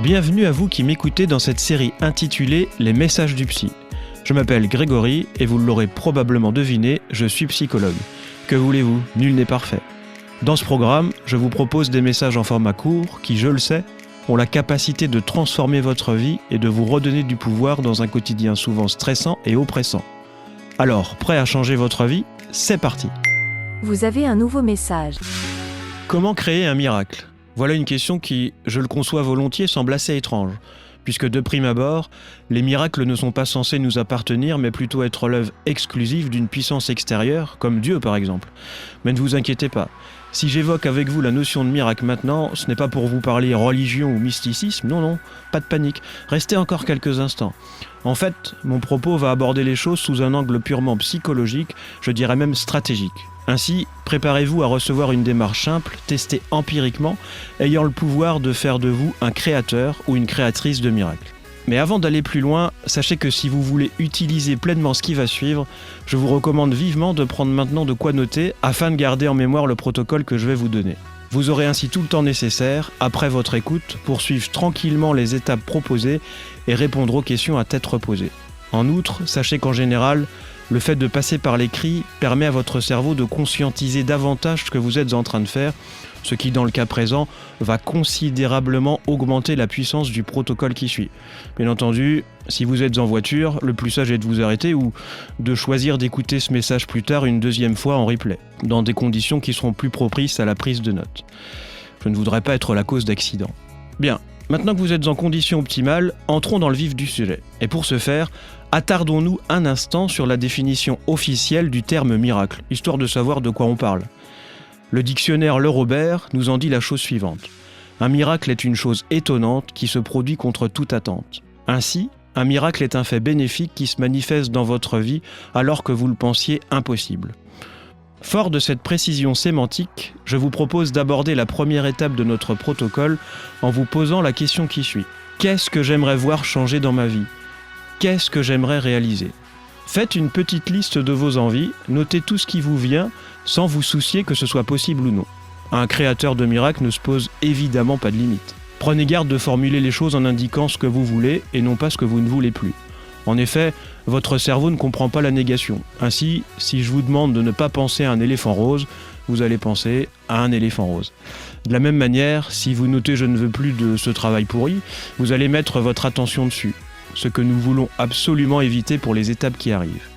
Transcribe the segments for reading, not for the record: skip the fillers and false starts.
Bienvenue à vous qui m'écoutez dans cette série intitulée « Les messages du psy ». Je m'appelle Grégory et vous l'aurez probablement deviné, je suis psychologue. Que voulez-vous, nul n'est parfait. Dans ce programme, je vous propose des messages en format court qui, je le sais, ont la capacité de transformer votre vie et de vous redonner du pouvoir dans un quotidien souvent stressant et oppressant. Alors, prêt à changer votre vie ? C'est parti ! Vous avez un nouveau message. Comment créer un miracle ? Voilà une question qui, je le conçois volontiers, semble assez étrange, puisque de prime abord, les miracles ne sont pas censés nous appartenir, mais plutôt être l'œuvre exclusive d'une puissance extérieure, comme Dieu par exemple. Mais ne vous inquiétez pas, si j'évoque avec vous la notion de miracle maintenant, ce n'est pas pour vous parler religion ou mysticisme, non, pas de panique, restez encore quelques instants. En fait, mon propos va aborder les choses sous un angle purement psychologique, je dirais même stratégique. Ainsi, préparez-vous à recevoir une démarche simple, testée empiriquement, ayant le pouvoir de faire de vous un créateur ou une créatrice de miracles. Mais avant d'aller plus loin, sachez que si vous voulez utiliser pleinement ce qui va suivre, je vous recommande vivement de prendre maintenant de quoi noter afin de garder en mémoire le protocole que je vais vous donner. Vous aurez ainsi tout le temps nécessaire, après votre écoute, pour suivre tranquillement les étapes proposées et répondre aux questions à tête reposée. En outre, sachez qu'en général, le fait de passer par l'écrit permet à votre cerveau de conscientiser davantage ce que vous êtes en train de faire, ce qui, dans le cas présent, va considérablement augmenter la puissance du protocole qui suit. Bien entendu, si vous êtes en voiture, le plus sage est de vous arrêter ou de choisir d'écouter ce message plus tard une deuxième fois en replay, dans des conditions qui seront plus propices à la prise de notes. Je ne voudrais pas être la cause d'accidents. Bien, maintenant que vous êtes en condition optimale, entrons dans le vif du sujet. Et pour ce faire, attardons-nous un instant sur la définition officielle du terme miracle, histoire de savoir de quoi on parle. Le dictionnaire Le Robert nous en dit la chose suivante. Un miracle est une chose étonnante qui se produit contre toute attente. Ainsi, un miracle est un fait bénéfique qui se manifeste dans votre vie alors que vous le pensiez impossible. Fort de cette précision sémantique, je vous propose d'aborder la première étape de notre protocole en vous posant la question qui suit. Qu'est-ce que j'aimerais voir changer dans ma vie ? Qu'est-ce que j'aimerais réaliser ? Faites une petite liste de vos envies, notez tout ce qui vous vient sans vous soucier que ce soit possible ou non. Un créateur de miracles ne se pose évidemment pas de limite. Prenez garde de formuler les choses en indiquant ce que vous voulez et non pas ce que vous ne voulez plus. En effet, votre cerveau ne comprend pas la négation. Ainsi, si je vous demande de ne pas penser à un éléphant rose, vous allez penser à un éléphant rose. De la même manière, si vous notez « je ne veux plus de ce travail pourri », vous allez mettre votre attention dessus, ce que nous voulons absolument éviter pour les étapes qui arrivent.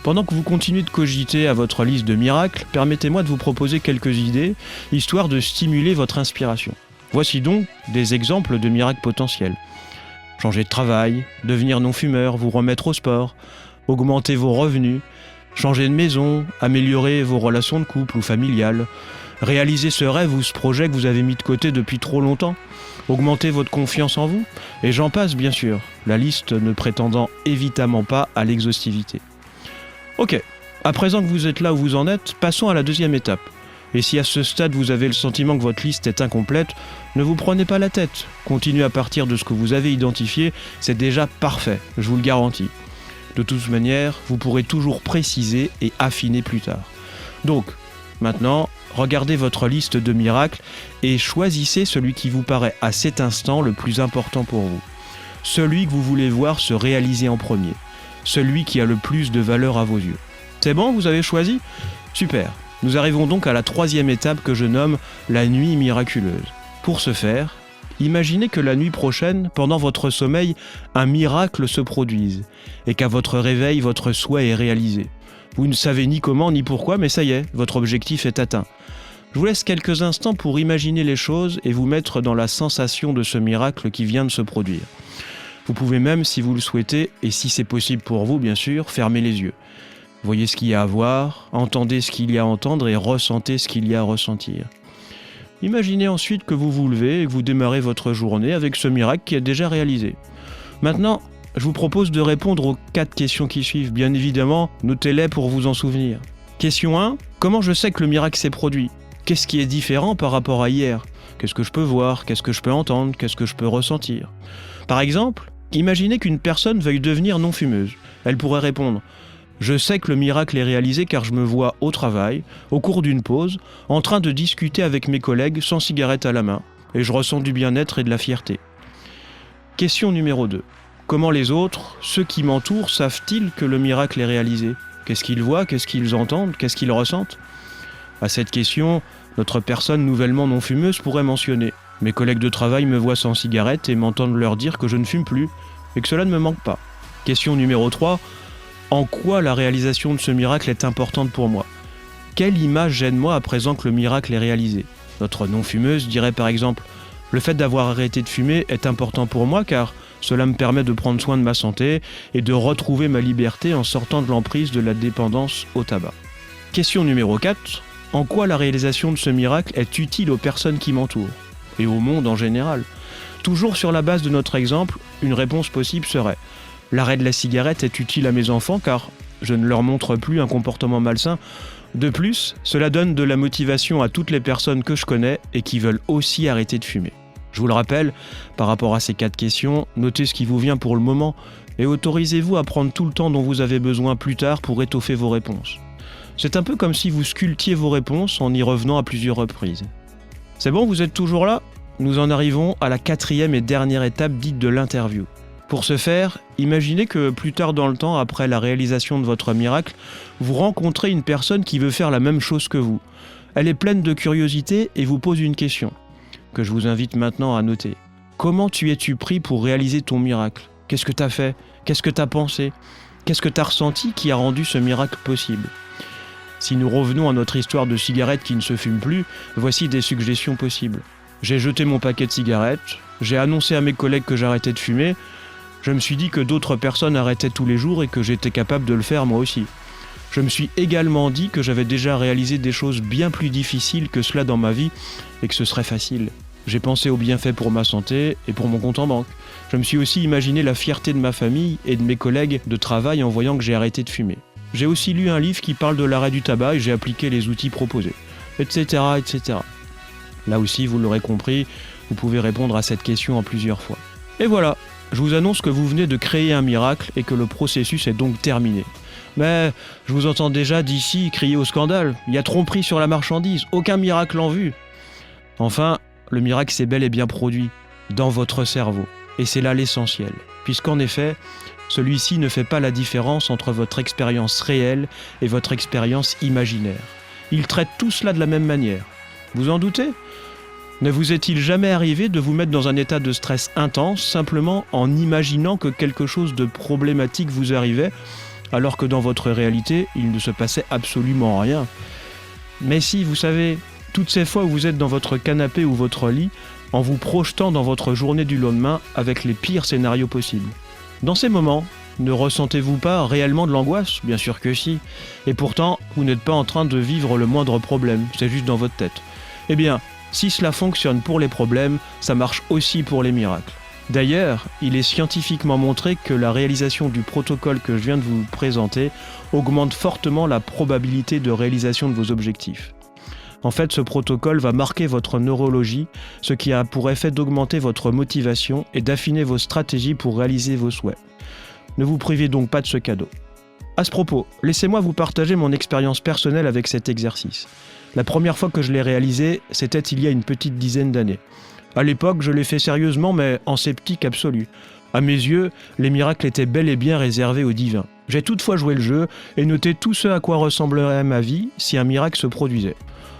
Pendant que vous continuez de cogiter à votre liste de miracles, permettez-moi de vous proposer quelques idées, histoire de stimuler votre inspiration. Voici donc des exemples de miracles potentiels. Changer de travail, devenir non-fumeur, vous remettre au sport, augmenter vos revenus, changer de maison, améliorer vos relations de couple ou familiales, réaliser ce rêve ou ce projet que vous avez mis de côté depuis trop longtemps, augmenter votre confiance en vous, et j'en passe bien sûr, la liste ne prétendant évidemment pas à l'exhaustivité. Ok, à présent que vous êtes là où vous en êtes, passons à la deuxième étape. Et si à ce stade vous avez le sentiment que votre liste est incomplète, ne vous prenez pas la tête. Continuez à partir de ce que vous avez identifié, c'est déjà parfait, je vous le garantis. De toute manière, vous pourrez toujours préciser et affiner plus tard. Donc, maintenant, regardez votre liste de miracles et choisissez celui qui vous paraît à cet instant le plus important pour vous. Celui que vous voulez voir se réaliser en premier. Celui qui a le plus de valeur à vos yeux. C'est bon, vous avez choisi ? Super. Nous arrivons donc à la troisième étape que je nomme la nuit miraculeuse. Pour ce faire, imaginez que la nuit prochaine, pendant votre sommeil, un miracle se produise et qu'à votre réveil, votre souhait est réalisé. Vous ne savez ni comment ni pourquoi, mais ça y est, votre objectif est atteint. Je vous laisse quelques instants pour imaginer les choses et vous mettre dans la sensation de ce miracle qui vient de se produire. Vous pouvez même, si vous le souhaitez, et si c'est possible pour vous, bien sûr, fermer les yeux. Voyez ce qu'il y a à voir, entendez ce qu'il y a à entendre et ressentez ce qu'il y a à ressentir. Imaginez ensuite que vous vous levez et que vous démarrez votre journée avec ce miracle qui est déjà réalisé. Maintenant, je vous propose de répondre aux 4 questions qui suivent. Bien évidemment, notez-les pour vous en souvenir. Question 1. Comment je sais que le miracle s'est produit ? Qu'est-ce qui est différent par rapport à hier ? Qu'est-ce que je peux voir ? Qu'est-ce que je peux entendre ? Qu'est-ce que je peux ressentir ? Par exemple, imaginez qu'une personne veuille devenir non-fumeuse. Elle pourrait répondre « Je sais que le miracle est réalisé car je me vois au travail, au cours d'une pause, en train de discuter avec mes collègues sans cigarette à la main, et je ressens du bien-être et de la fierté. » Question numéro 2. Comment les autres, ceux qui m'entourent, savent-ils que le miracle est réalisé ? Qu'est-ce qu'ils voient ? Qu'est-ce qu'ils entendent ? Qu'est-ce qu'ils ressentent ? À cette question, notre personne nouvellement non fumeuse pourrait mentionner « Mes collègues de travail me voient sans cigarette et m'entendent leur dire que je ne fume plus et que cela ne me manque pas. » Question numéro 3. En quoi la réalisation de ce miracle est importante pour moi ? Quelle image gêne moi à présent que le miracle est réalisé ? Notre non-fumeuse dirait par exemple « Le fait d'avoir arrêté de fumer est important pour moi car cela me permet de prendre soin de ma santé et de retrouver ma liberté en sortant de l'emprise de la dépendance au tabac. » Question numéro 4. En quoi la réalisation de ce miracle est utile aux personnes qui m'entourent et au monde en général ? Toujours sur la base de notre exemple, une réponse possible serait « L'arrêt de la cigarette est utile à mes enfants car je ne leur montre plus un comportement malsain. De plus, cela donne de la motivation à toutes les personnes que je connais et qui veulent aussi arrêter de fumer. » Je vous le rappelle, par rapport à ces 4 questions, notez ce qui vous vient pour le moment et autorisez-vous à prendre tout le temps dont vous avez besoin plus tard pour étoffer vos réponses. C'est un peu comme si vous sculptiez vos réponses en y revenant à plusieurs reprises. C'est bon, vous êtes toujours là ? Nous en arrivons à la 4e et dernière étape dite de l'interview. Pour ce faire, imaginez que plus tard dans le temps, après la réalisation de votre miracle, vous rencontrez une personne qui veut faire la même chose que vous. Elle est pleine de curiosité et vous pose une question, que je vous invite maintenant à noter. Comment es-tu pris pour réaliser ton miracle ? Qu'est-ce que tu as fait ? Qu'est-ce que tu as pensé ? Qu'est-ce que tu as ressenti qui a rendu ce miracle possible ? Si nous revenons à notre histoire de cigarettes qui ne se fument plus, voici des suggestions possibles. J'ai jeté mon paquet de cigarettes, j'ai annoncé à mes collègues que j'arrêtais de fumer, je me suis dit que d'autres personnes arrêtaient tous les jours et que j'étais capable de le faire moi aussi. Je me suis également dit que j'avais déjà réalisé des choses bien plus difficiles que cela dans ma vie et que ce serait facile. J'ai pensé aux bienfaits pour ma santé et pour mon compte en banque. Je me suis aussi imaginé la fierté de ma famille et de mes collègues de travail en voyant que j'ai arrêté de fumer. J'ai aussi lu un livre qui parle de l'arrêt du tabac et j'ai appliqué les outils proposés, etc., etc. Là aussi, vous l'aurez compris, vous pouvez répondre à cette question en plusieurs fois. Et voilà, je vous annonce que vous venez de créer un miracle et que le processus est donc terminé. Mais je vous entends déjà d'ici crier au scandale, il y a tromperie sur la marchandise, aucun miracle en vue. Enfin, le miracle s'est bel et bien produit, dans votre cerveau. Et c'est là l'essentiel, puisqu'en effet, celui-ci ne fait pas la différence entre votre expérience réelle et votre expérience imaginaire. Il traite tout cela de la même manière. Vous en doutez ? Ne vous est-il jamais arrivé de vous mettre dans un état de stress intense simplement en imaginant que quelque chose de problématique vous arrivait, alors que dans votre réalité, il ne se passait absolument rien ? Mais si, vous savez, toutes ces fois où vous êtes dans votre canapé ou votre lit, en vous projetant dans votre journée du lendemain avec les pires scénarios possibles. Dans ces moments, ne ressentez-vous pas réellement de l'angoisse ? Bien sûr que si. Et pourtant, vous n'êtes pas en train de vivre le moindre problème, c'est juste dans votre tête. Eh bien, si cela fonctionne pour les problèmes, ça marche aussi pour les miracles. D'ailleurs, il est scientifiquement montré que la réalisation du protocole que je viens de vous présenter augmente fortement la probabilité de réalisation de vos objectifs. En fait, ce protocole va marquer votre neurologie, ce qui a pour effet d'augmenter votre motivation et d'affiner vos stratégies pour réaliser vos souhaits. Ne vous privez donc pas de ce cadeau. À ce propos, laissez-moi vous partager mon expérience personnelle avec cet exercice. La première fois que je l'ai réalisé, c'était il y a une petite dizaine d'années. À l'époque, je l'ai fait sérieusement, mais en sceptique absolu. À mes yeux, les miracles étaient bel et bien réservés aux divins. J'ai toutefois joué le jeu et noté tout ce à quoi ressemblerait ma vie si un miracle se produisait.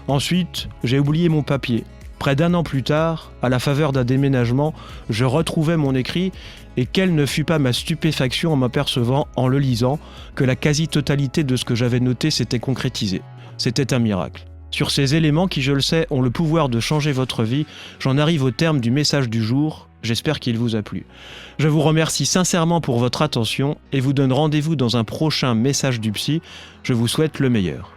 Ensuite, j'ai oublié mon papier. Près d'1 an plus tard, à la faveur d'un déménagement, je retrouvais mon écrit et quelle ne fut pas ma stupéfaction en m'apercevant, en le lisant, que la quasi-totalité de ce que j'avais noté s'était concrétisé. C'était un miracle. Sur ces éléments qui, je le sais, ont le pouvoir de changer votre vie, j'en arrive au terme du message du jour. J'espère qu'il vous a plu. Je vous remercie sincèrement pour votre attention et vous donne rendez-vous dans un prochain message du psy. Je vous souhaite le meilleur.